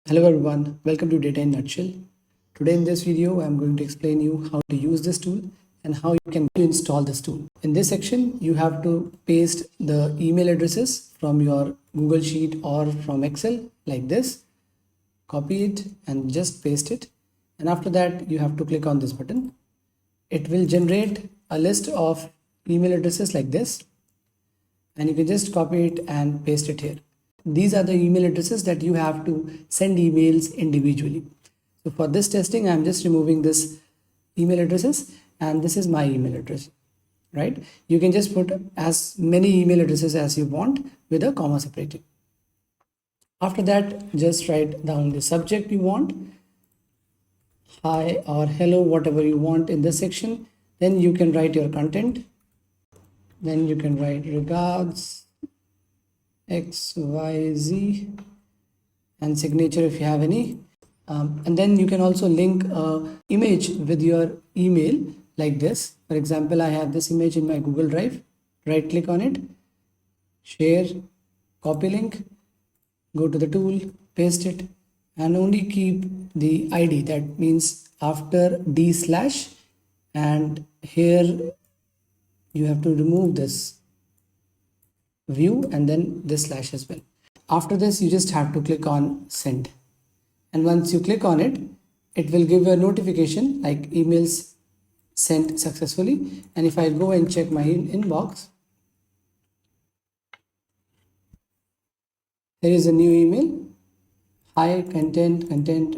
Hello everyone, welcome to Data in Nutshell. Today in this video, I'm going to explain you how to use this tool and how you can install this tool. In this section, you have to paste the email addresses from your Google Sheet or from Excel like this. Copy it and just paste it. And after that, you have to click on this button. It will generate a list of email addresses like this. And you can just copy it and paste it here. These are the email addresses that you have to send emails individually. So for this testing, I'm just removing this email addresses and this is my email address, right? You can just put as many email addresses as you want with a comma separated. After that, just write down the subject you want, hi or hello, whatever you want in this section. Then you can write your content. Then you can write regards XYZ and signature if you have any. And then you can also link an image with your email like this. For example, I have this image in my Google Drive. Right click on it, share, copy link, go to the tool, paste it, and only keep the ID. That means after D/, and here you have to remove this view and then this slash as well. After this, you just have to click on send. And once you click on it, it will give a notification like emails sent successfully. And if I go and check my inbox, there is a new email. Hi, content,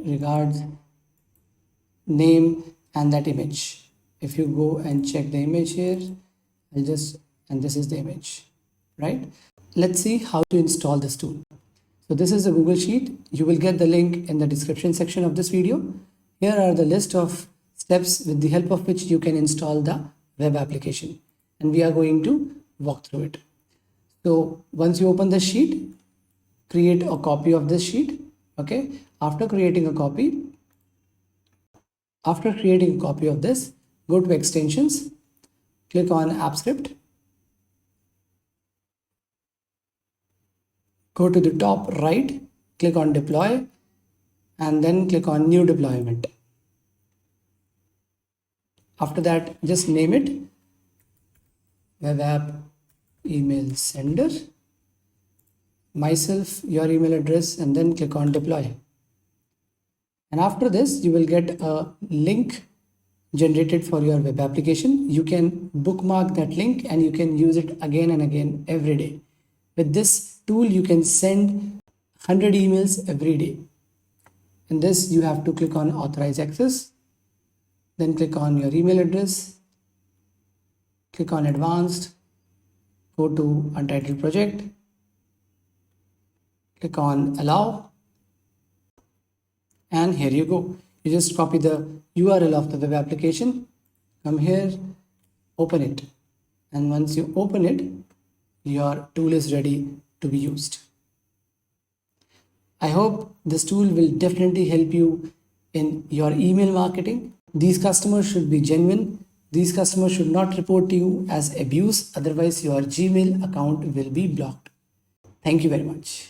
regards, name, and that image. If you go and check the image here, and this is the image. Right? Let's see how to install this tool. So this is a Google Sheet. You will get the link in the description section of this video. Here are the list of steps with the help of which you can install the web application. And we are going to walk through it. So once you open the sheet, create a copy of this sheet. Okay. After creating a copy of this, go to extensions, click on AppScript. Go to the top right, click on deploy, and then click on new deployment. After that, just name it web app email sender, myself, your email address, and then click on deploy. And after this, you will get a link generated for your web application. You can bookmark that link and you can use it again and again every day. With this tool, you can send 100 emails every day. In this, you have to click on authorize access, then click on your email address, click on advanced, go to untitled project, click on allow, and here you go. You just copy the URL of the web application, come here, open it, and once you open it, your tool is ready to be used. I hope this tool will definitely help you in your email marketing. These customers should be genuine. These customers should not report to you as abuse. Otherwise, your Gmail account will be blocked. Thank you very much.